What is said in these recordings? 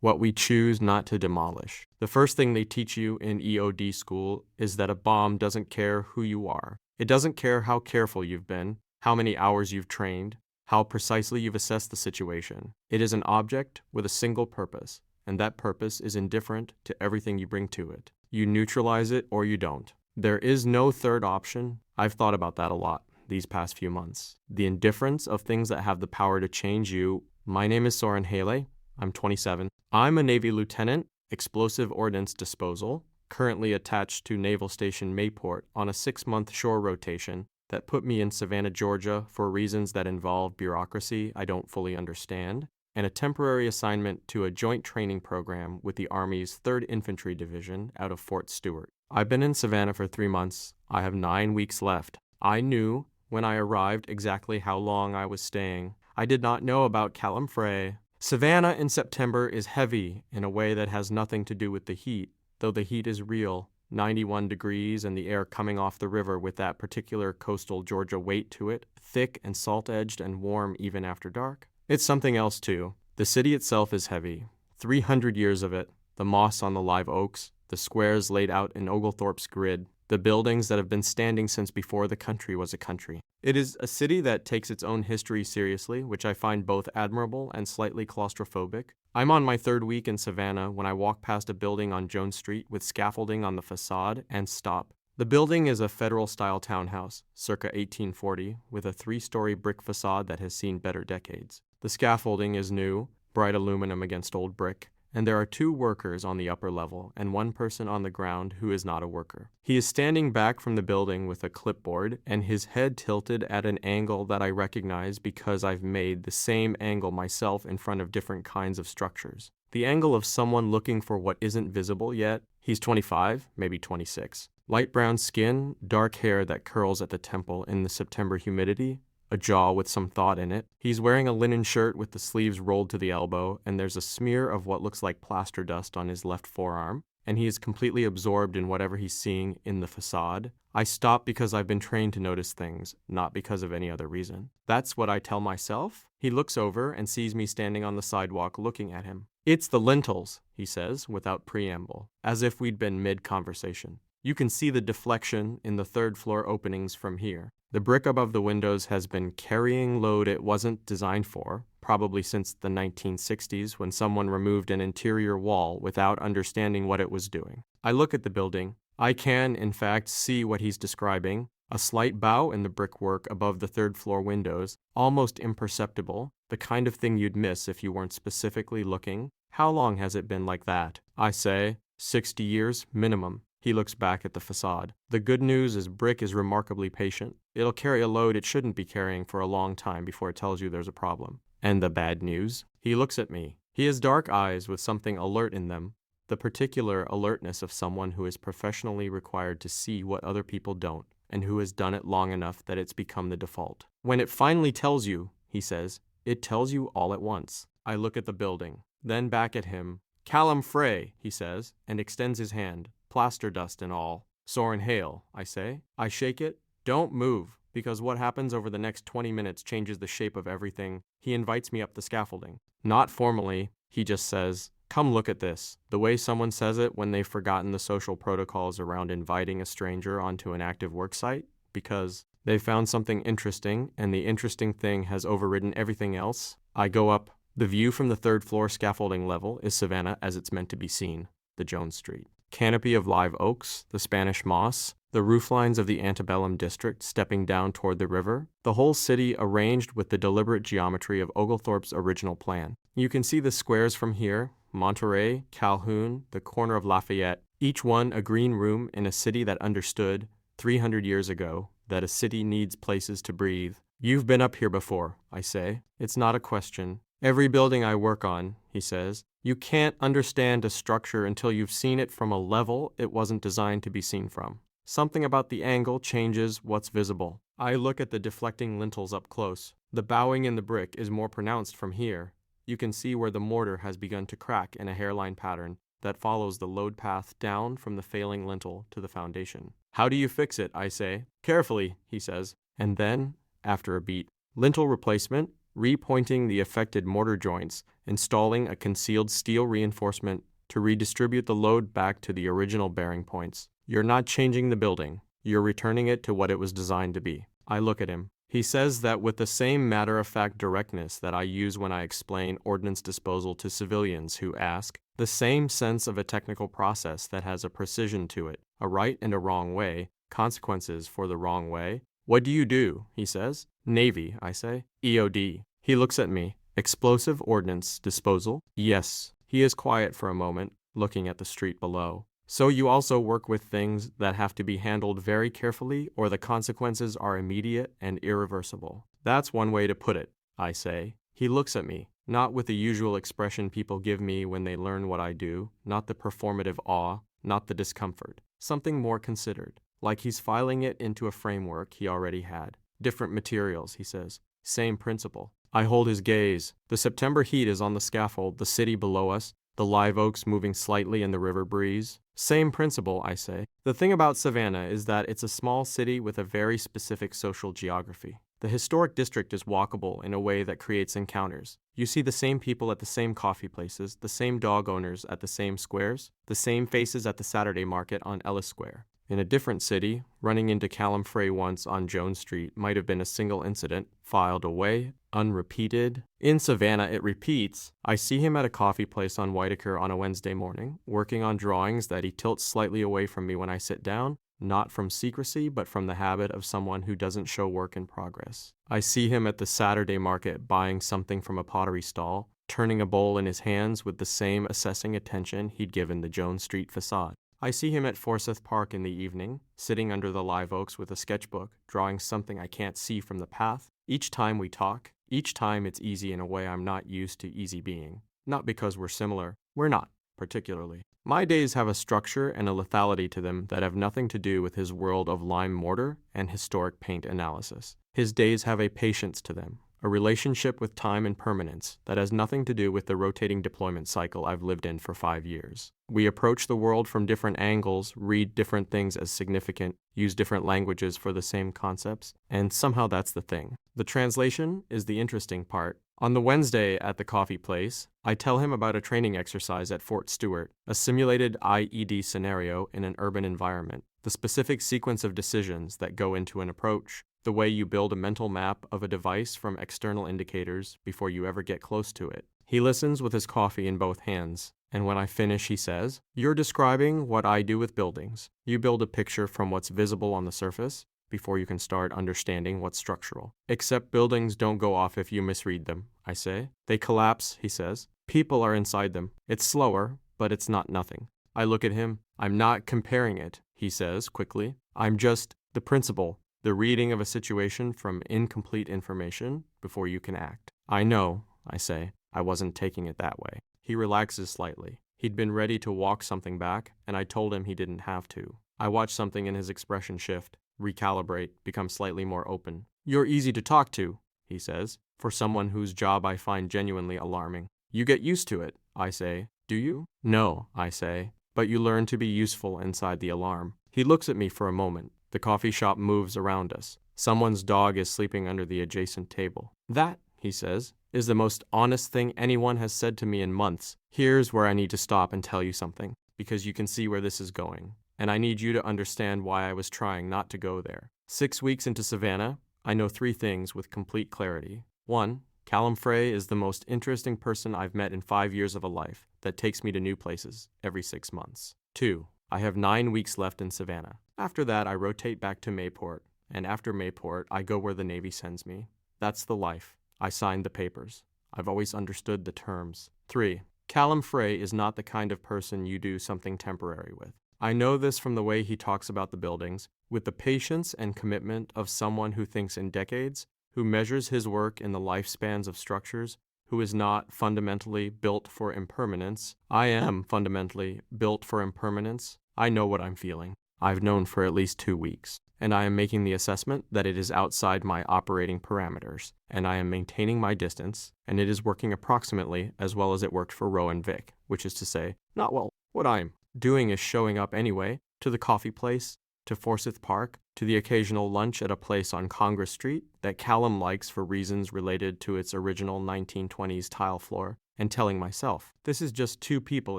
what we choose not to demolish. The first thing they teach you in EOD school is that a bomb doesn't care who you are. It doesn't care how careful you've been, how many hours you've trained, how precisely you've assessed the situation. It is an object with a single purpose, and that purpose is indifferent to everything you bring to it. You neutralize it or you don't. There is no third option. I've thought about that a lot these past few months. The indifference of things that have the power to change you. My name is Soren Haile. I'm 27. I'm a Navy Lieutenant, Explosive Ordnance Disposal, currently attached to Naval Station Mayport on a 6-month shore rotation that put me in Savannah, Georgia for reasons that involve bureaucracy I don't fully understand, and a temporary assignment to a joint training program with the Army's 3rd Infantry Division out of Fort Stewart. I've been in Savannah for 3 months. I have 9 weeks left. I knew when I arrived exactly how long I was staying. I did not know about Callum Frey. Savannah in September is heavy in a way that has nothing to do with the heat, though the heat is real. 91 degrees and the air coming off the river with that particular coastal Georgia weight to it, thick and salt-edged and warm even after dark. It's something else too. The city itself is heavy. 300 years of it, the moss on the live oaks, the squares laid out in Oglethorpe's grid, the buildings that have been standing since before the country was a country. It is a city that takes its own history seriously, which I find both admirable and slightly claustrophobic. I'm on my 3rd week in Savannah when I walk past a building on Jones Street with scaffolding on the facade and stop. The building is a federal-style townhouse, circa 1840, with a 3-story brick facade that has seen better decades. The scaffolding is new, bright aluminum against old brick, and there are 2 workers on the upper level and 1 person on the ground who is not a worker. He is standing back from the building with a clipboard and his head tilted at an angle that I recognize because I've made the same angle myself in front of different kinds of structures. The angle of someone looking for what isn't visible yet. He's 25, maybe 26. Light brown skin, dark hair that curls at the temple in the September humidity, a jaw with some thought in it. He's wearing a linen shirt with the sleeves rolled to the elbow, and there's a smear of what looks like plaster dust on his left forearm, and he is completely absorbed in whatever he's seeing in the facade. I stop because I've been trained to notice things, not because of any other reason. That's what I tell myself. He looks over and sees me standing on the sidewalk looking at him. "It's the lintels," he says, without preamble, as if we'd been mid-conversation. "You can see the deflection in the 3rd floor openings from here. The brick above the windows has been carrying load it wasn't designed for, probably since the 1960s when someone removed an interior wall without understanding what it was doing." I look at the building. I can, in fact, see what he's describing. A slight bow in the brickwork above the 3rd floor windows, almost imperceptible, the kind of thing you'd miss if you weren't specifically looking. How long has it been like that? I say, 60 years, minimum. He looks back at the facade. The good news is brick is remarkably patient. It'll carry a load it shouldn't be carrying for a long time before it tells you there's a problem. And the bad news? He looks at me. He has dark eyes with something alert in them, the particular alertness of someone who is professionally required to see what other people don't, and who has done it long enough that it's become the default. When it finally tells you, he says, it tells you all at once. I look at the building, then back at him. "Callum Frey," he says, and extends his hand. Plaster dust and all. "Soren Haile," I say. I shake it. "Don't move, because what happens over the next 20 minutes changes the shape of everything." He invites me up the scaffolding. Not formally, he just says, "Come look at this." The way someone says it when they've forgotten the social protocols around inviting a stranger onto an active work site, because they've found something interesting and the interesting thing has overridden everything else. I go up. The view from the 3rd floor scaffolding level is Savannah as it's meant to be seen, the Jones Street. Canopy of live oaks, the Spanish moss, the rooflines of the antebellum district stepping down toward the river, the whole city arranged with the deliberate geometry of Oglethorpe's original plan. You can see the squares from here, Monterey, Calhoun, the corner of Lafayette, each one a green room in a city that understood, 300 years ago, that a city needs places to breathe. "You've been up here before," I say. It's not a question. "Every building I work on," he says. "You can't understand a structure until you've seen it from a level it wasn't designed to be seen from. Something about the angle changes what's visible." I look at the deflecting lintels up close. The bowing in the brick is more pronounced from here. You can see where the mortar has begun to crack in a hairline pattern that follows the load path down from the failing lintel to the foundation. "How do you fix it?" I say. "Carefully," he says. And then, after a beat, "Lintel replacement, repointing the affected mortar joints, installing a concealed steel reinforcement to redistribute the load back to the original bearing points. You're not changing the building. You're returning it to what it was designed to be. I look at him. He says that with the same matter-of-fact directness that I use when I explain ordnance disposal to civilians who ask, the same sense of a technical process that has a precision to it, a right and a wrong way, consequences for the wrong way. What do you do? He says. Navy, I say. EOD. He looks at me. Explosive ordnance disposal? Yes. He is quiet for a moment, looking at the street below. So you also work with things that have to be handled very carefully or the consequences are immediate and irreversible. That's one way to put it, I say. He looks at me, not with the usual expression people give me when they learn what I do, not the performative awe, not the discomfort. Something more considered, like he's filing it into a framework he already had. Different materials, he says. Same principle. I hold his gaze. The September heat is on the scaffold, the city below us, the live oaks moving slightly in the river breeze. Same principle, I say. The thing about Savannah is that it's a small city with a very specific social geography. The historic district is walkable in a way that creates encounters. You see the same people at the same coffee places, the same dog owners at the same squares, the same faces at the Saturday market on Ellis Square. In a different city, running into Callum Frey once on Jones Street might have been a single incident, filed away, unrepeated. In Savannah, it repeats. I see him at a coffee place on Whitaker on a Wednesday morning, working on drawings that he tilts slightly away from me when I sit down, not from secrecy, but from the habit of someone who doesn't show work in progress. I see him at the Saturday market buying something from a pottery stall, turning a bowl in his hands with the same assessing attention he'd given the Jones Street facade. I see him at Forsyth Park in the evening, sitting under the live oaks with a sketchbook, drawing something I can't see from the path. Each time we talk, each time it's easy in a way I'm not used to easy being. Not because we're similar. We're not, particularly. My days have a structure and a lethality to them that have nothing to do with his world of lime mortar and historic paint analysis. His days have a patience to them, a relationship with time and permanence that has nothing to do with the rotating deployment cycle I've lived in for 5 years. We approach the world from different angles, read different things as significant, use different languages for the same concepts, and somehow that's the thing. The translation is the interesting part. On the Wednesday at the coffee place, I tell him about a training exercise at Fort Stewart, a simulated IED scenario in an urban environment, the specific sequence of decisions that go into an approach, the way you build a mental map of a device from external indicators before you ever get close to it. He listens with his coffee in both hands, and when I finish, he says, "You're describing what I do with buildings. You build a picture from what's visible on the surface before you can start understanding what's structural. Except buildings don't go off if you misread them," I say. "They collapse," he says. "People are inside them. It's slower, but it's not nothing." I look at him. "I'm not comparing it," he says quickly. "I'm just the principle. The reading of a situation from incomplete information before you can act." "I know," I say. "I wasn't taking it that way." He relaxes slightly. He'd been ready to walk something back, and I told him he didn't have to. I watched something in his expression shift, recalibrate, become slightly more open. "You're easy to talk to," he says, "for someone whose job I find genuinely alarming." "You get used to it," I say. "Do you?" "No," I say, "but you learn to be useful inside the alarm." He looks at me for a moment. The coffee shop moves around us. Someone's dog is sleeping under the adjacent table. "That," he says, "is the most honest thing anyone has said to me in months. Here's where I need to stop and tell you something, because you can see where this is going, and I need you to understand why I was trying not to go there. 6 weeks into Savannah, I know 3 things with complete clarity. 1, Callum Frey is the most interesting person I've met in 5 years of a life that takes me to new places every 6 months. 2, I have 9 weeks left in Savannah. After that, I rotate back to Mayport, and after Mayport, I go where the Navy sends me. That's the life. I signed the papers. I've always understood the terms. 3, Callum Frey is not the kind of person you do something temporary with. I know this from the way he talks about the buildings, with the patience and commitment of someone who thinks in decades, who measures his work in the lifespans of structures, who is not fundamentally built for impermanence. I am fundamentally built for impermanence. I know what I'm feeling. I've known for at least 2 weeks, and I am making the assessment that it is outside my operating parameters, and I am maintaining my distance, and it is working approximately as well as it worked for Roe and Vic, which is to say, not well. What I'm doing is showing up anyway, to the coffee place, to Forsyth Park, to the occasional lunch at a place on Congress Street that Callum likes for reasons related to its original 1920s tile floor, and telling myself, this is just two people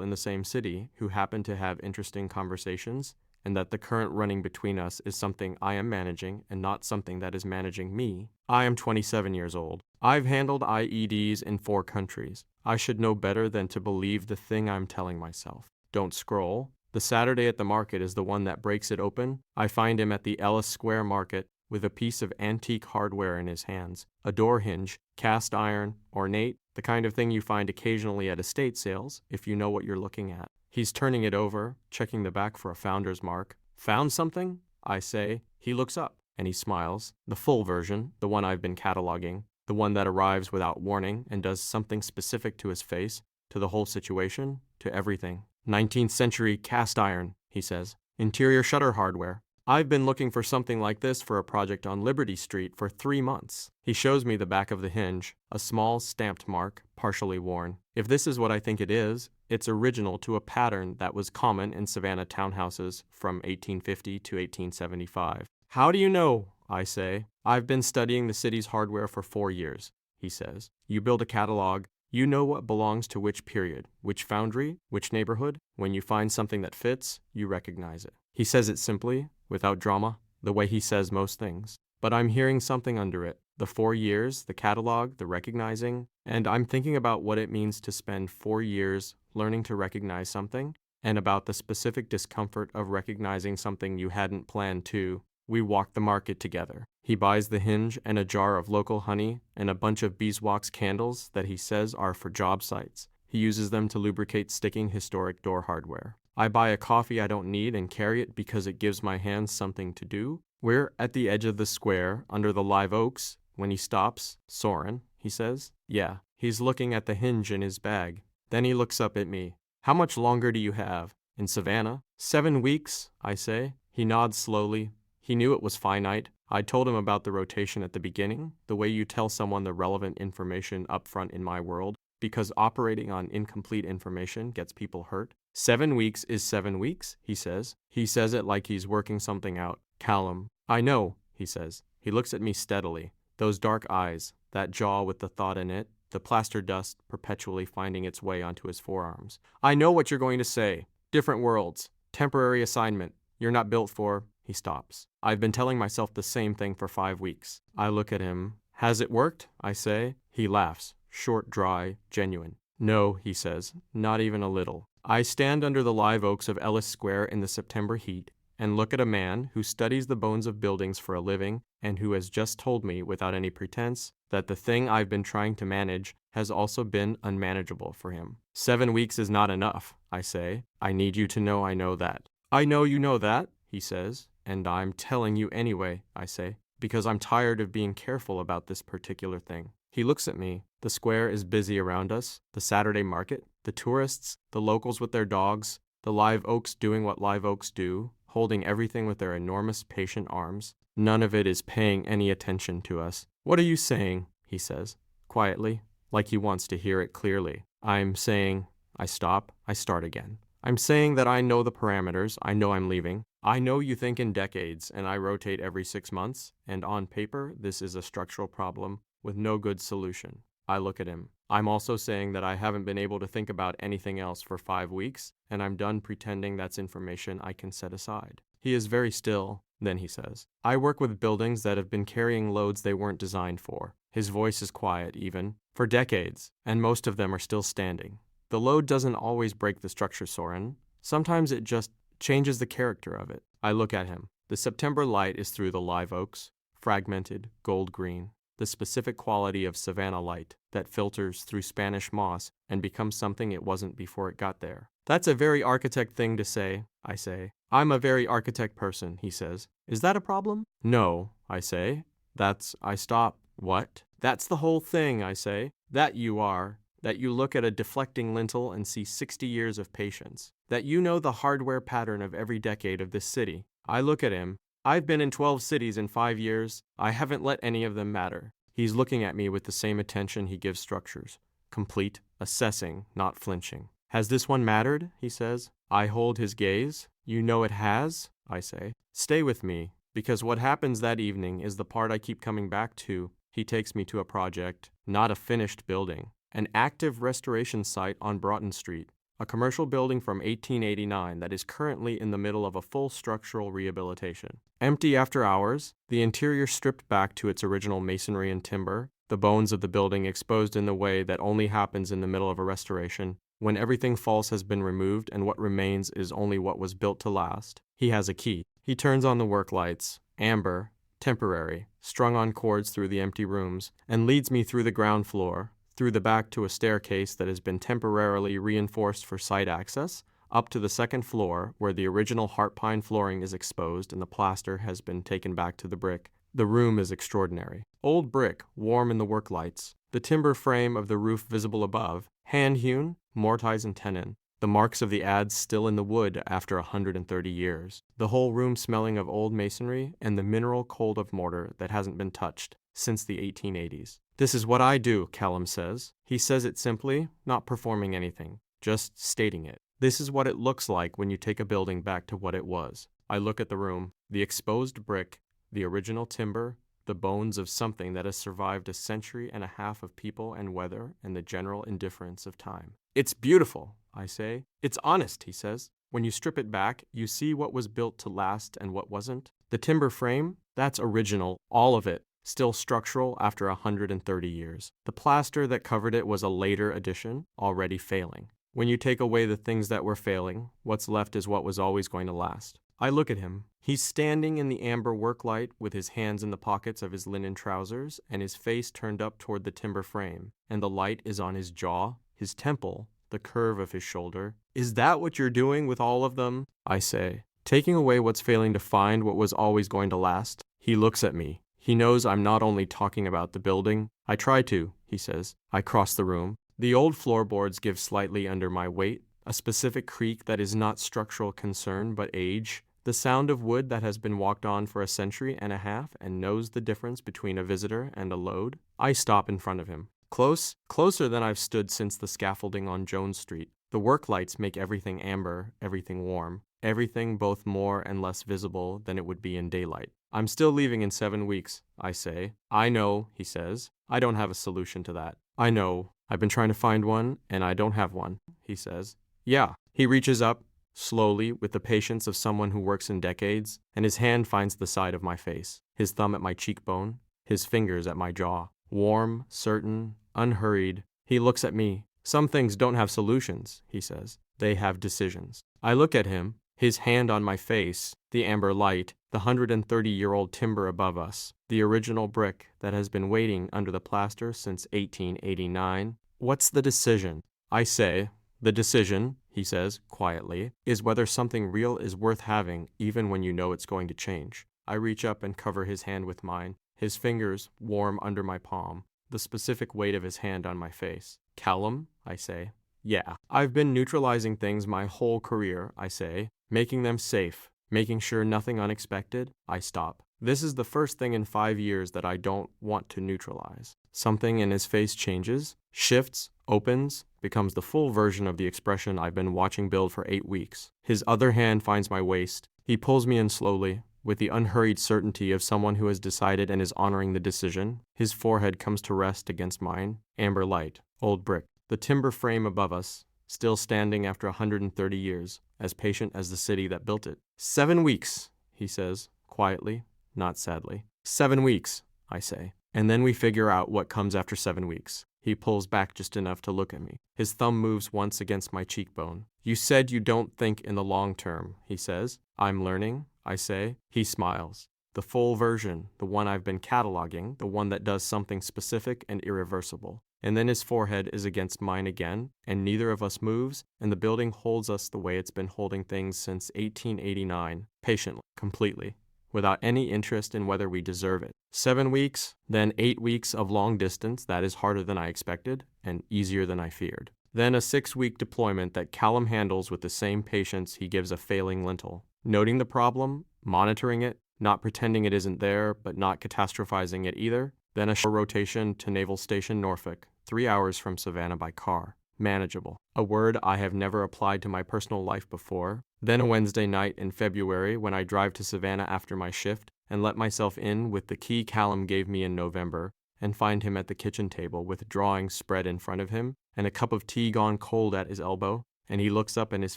in the same city who happen to have interesting conversations, and that the current running between us is something I am managing and not something that is managing me. I am 27 years old. I've handled IEDs in 4 countries. I should know better than to believe the thing I'm telling myself. Don't scroll. The Saturday at the market is the one that breaks it open. I find him at the Ellis Square Market with a piece of antique hardware in his hands, a door hinge, cast iron, ornate, the kind of thing you find occasionally at estate sales, if you know what you're looking at. He's turning it over, checking the back for a founder's mark. Found something? I say. He looks up, and he smiles. The full version, the one I've been cataloging, the one that arrives without warning and does something specific to his face, to the whole situation, to everything. 19th century cast iron, he says. Interior shutter hardware. I've been looking for something like this for a project on Liberty Street for 3 months. He shows me the back of the hinge, a small stamped mark, partially worn. If this is what I think it is, it's original to a pattern that was common in Savannah townhouses from 1850 to 1875. How do you know? I say. I've been studying the city's hardware for 4 years, he says. You build a catalog. You know what belongs to which period, which foundry, which neighborhood. When you find something that fits, you recognize it. He says it simply, without drama, the way he says most things. But I'm hearing something under it. The 4 years, the catalog, the recognizing, and I'm thinking about what it means to spend 4 years learning to recognize something, and about the specific discomfort of recognizing something you hadn't planned to. We walk the market together. He buys the hinge and a jar of local honey and a bunch of beeswax candles that he says are for job sites. He uses them to lubricate sticking historic door hardware. I buy a coffee I don't need and carry it because it gives my hands something to do. We're at the edge of the square, under the live oaks, when he stops. Soren, he says. Yeah, he's looking at the hinge in his bag. Then he looks up at me. How much longer do you have? In Savannah? 7 weeks, I say. He nods slowly. He knew it was finite. I told him about the rotation at the beginning, the way you tell someone the relevant information up front in my world, because operating on incomplete information gets people hurt. 7 weeks is 7 weeks, he says. He says it like he's working something out. Callum. I know, he says. He looks at me steadily. Those dark eyes, that jaw with the thought in it, the plaster dust perpetually finding its way onto his forearms. I know what you're going to say. Different worlds. Temporary assignment. You're not built for... He stops. I've been telling myself the same thing for 5 weeks. I look at him. Has it worked? I say. He laughs. Short, dry, genuine. No, he says. Not even a little. I stand under the live oaks of Ellis Square in the September heat and look at a man who studies the bones of buildings for a living and who has just told me, without any pretense, that the thing I've been trying to manage has also been unmanageable for him. 7 weeks is not enough, I say. I need you to know I know that. I know you know that, he says. And I'm telling you anyway, I say, because I'm tired of being careful about this particular thing. He looks at me. The square is busy around us, the Saturday market, the tourists, the locals with their dogs, the live oaks doing what live oaks do, holding everything with their enormous patient arms. None of it is paying any attention to us. What are you saying? He says, quietly, like he wants to hear it clearly. I'm saying, I stop, I start again. I'm saying that I know the parameters, I know I'm leaving. I know you think in decades, and I rotate every 6 months, and on paper, this is a structural problem with no good solution. I look at him. I'm also saying that I haven't been able to think about anything else for 5 weeks, and I'm done pretending that's information I can set aside. He is very still. Then he says, I work with buildings that have been carrying loads they weren't designed for. His voice is quiet, even, for decades, and most of them are still standing. The load doesn't always break the structure, Soren. Sometimes it just changes the character of it. I look at him. The September light is through the live oaks, fragmented, gold green, the specific quality of Savannah light that filters through Spanish moss and becomes something it wasn't before it got there. That's a very architect thing to say, I say. I'm a very architect person, he says. Is that a problem? No, I say. I stop. What? That's the whole thing, I say. That you are. That you look at a deflecting lintel and see 60 years of patience. That you know the hardware pattern of every decade of this city. I look at him. I've been in 12 cities in 5 years. I haven't let any of them matter. He's looking at me with the same attention he gives structures. Complete, assessing, not flinching. Has this one mattered? He says. I hold his gaze. You know it has? I say. Stay with me. Because what happens that evening is the part I keep coming back to. He takes me to a project, not a finished building, an active restoration site on Broughton Street, a commercial building from 1889 that is currently in the middle of a full structural rehabilitation. Empty after hours, the interior stripped back to its original masonry and timber, the bones of the building exposed in the way that only happens in the middle of a restoration, when everything false has been removed and what remains is only what was built to last. He has a key. He turns on the work lights, amber, temporary, strung on cords through the empty rooms, and leads me through the ground floor, through the back to a staircase that has been temporarily reinforced for site access, up to the second floor where the original heart pine flooring is exposed and the plaster has been taken back to the brick. The room is extraordinary. Old brick, warm in the work lights, the timber frame of the roof visible above, hand-hewn, mortise and tenon, the marks of the adze still in the wood after 130 years, the whole room smelling of old masonry and the mineral cold of mortar that hasn't been touched since the 1880s. This is what I do, Callum says. He says it simply, not performing anything, just stating it. This is what it looks like when you take a building back to what it was. I look at the room, the exposed brick, the original timber, the bones of something that has survived a century and a half of people and weather and the general indifference of time. It's beautiful, I say. It's honest, he says. When you strip it back, you see what was built to last and what wasn't. The timber frame, that's original, all of it, still structural after 130 years. The plaster that covered it was a later addition, already failing. When you take away the things that were failing, what's left is what was always going to last. I look at him. He's standing in the amber work light with his hands in the pockets of his linen trousers and his face turned up toward the timber frame, and the light is on his jaw, his temple, the curve of his shoulder. Is that what you're doing with all of them? I say, taking away what's failing to find what was always going to last. He looks at me. He knows I'm not only talking about the building. I try to, he says. I cross the room. The old floorboards give slightly under my weight, a specific creak that is not structural concern but age. The sound of wood that has been walked on for a century and a half and knows the difference between a visitor and a load. I stop in front of him. Closer than I've stood since the scaffolding on Jones Street. The work lights make everything amber, everything warm, everything both more and less visible than it would be in daylight. I'm still leaving in 7 weeks, I say. I know, he says. I don't have a solution to that. I know. I've been trying to find one, and I don't have one, he says. Yeah. He reaches up, slowly, with the patience of someone who works in decades, and his hand finds the side of my face, his thumb at my cheekbone, his fingers at my jaw. Warm, certain, unhurried. He looks at me. Some things don't have solutions, he says. They have decisions. I look at him, his hand on my face, the amber light, the 130-year-old timber above us, the original brick that has been waiting under the plaster since 1889. What's the decision? I say, the decision, he says, quietly, is whether something real is worth having even when you know it's going to change. I reach up and cover his hand with mine, his fingers warm under my palm, the specific weight of his hand on my face. Callum, I say. Yeah. I've been neutralizing things my whole career, I say, making them safe, making sure nothing unexpected. I stop. This is the first thing in 5 years that I don't want to neutralize. Something in his face changes, shifts, opens, becomes the full version of the expression I've been watching build for 8 weeks. His other hand finds my waist. He pulls me in slowly, with the unhurried certainty of someone who has decided and is honoring the decision. His forehead comes to rest against mine. Amber light, old brick, the timber frame above us, still standing after 130 years, as patient as the city that built it. 7 weeks, he says, quietly, not sadly. 7 weeks, I say. And then we figure out what comes after 7 weeks. He pulls back just enough to look at me. His thumb moves once against my cheekbone. You said you don't think in the long term, he says. I'm learning, I say. He smiles. The full version, the one I've been cataloging, the one that does something specific and irreversible. And then his forehead is against mine again, and neither of us moves, and the building holds us the way it's been holding things since 1889, patiently, completely, without any interest in whether we deserve it. 7 weeks, then 8 weeks of long distance that is harder than I expected, and easier than I feared. Then a 6-week deployment that Callum handles with the same patience he gives a failing lintel. Noting the problem, monitoring it, not pretending it isn't there, but not catastrophizing it either. Then a short rotation to Naval Station Norfolk, 3 hours from Savannah by car. Manageable. A word I have never applied to my personal life before. Then a Wednesday night in February when I drive to Savannah after my shift, and let myself in with the key Callum gave me in November, and find him at the kitchen table with drawings spread in front of him and a cup of tea gone cold at his elbow, and he looks up and his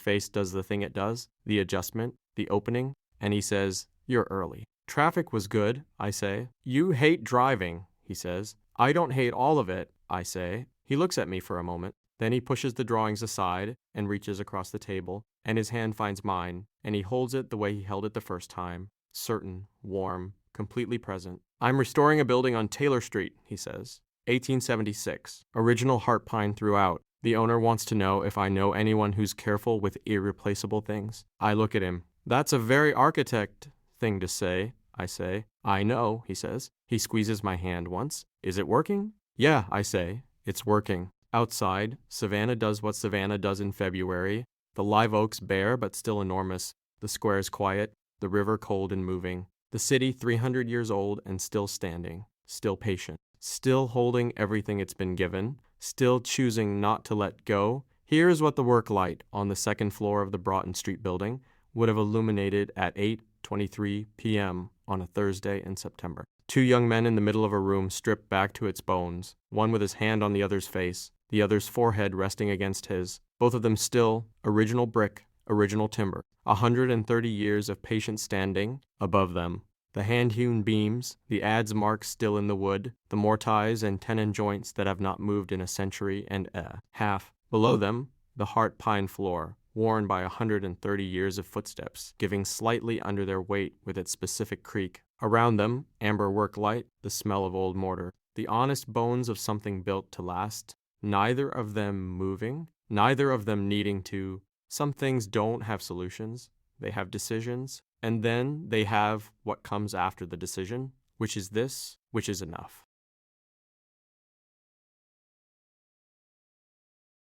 face does the thing it does, the adjustment, the opening, and he says, "You're early." "Traffic was good," I say. "You hate driving," he says. "I don't hate all of it," I say. He looks at me for a moment. Then he pushes the drawings aside and reaches across the table, and his hand finds mine, and he holds it the way he held it the first time, certain, warm, completely present. "I'm restoring a building on Taylor Street," he says. 1876. Original heart pine throughout. The owner wants to know if I know anyone who's careful with irreplaceable things. I look at him. "That's a very architect thing to say," I say. "I know," he says. He squeezes my hand once. "Is it working?" "Yeah," I say. "It's working." Outside, Savannah does what Savannah does in February. The live oaks bare but still enormous. The squares quiet. The river cold and moving. The city 300 years old and still standing. Still patient. Still holding everything it's been given. Still choosing not to let go. Here's what the work light on the second floor of the Broughton Street building would have illuminated at 8:23 p.m. on a Thursday in September. Two young men in the middle of a room stripped back to its bones, one with his hand on the other's face, the other's forehead resting against his, both of them still, original brick, original timber, 130 years of patient standing above them. The hand-hewn beams, the adze marks still in the wood, the mortise and tenon joints that have not moved in a century and a half. Below them, the heart pine floor, worn by 130 years of footsteps, giving slightly under their weight with its specific creak. Around them, amber work light, the smell of old mortar, the honest bones of something built to last, neither of them moving, neither of them needing to. Some things don't have solutions, they have decisions, and then they have what comes after the decision, which is this, which is enough.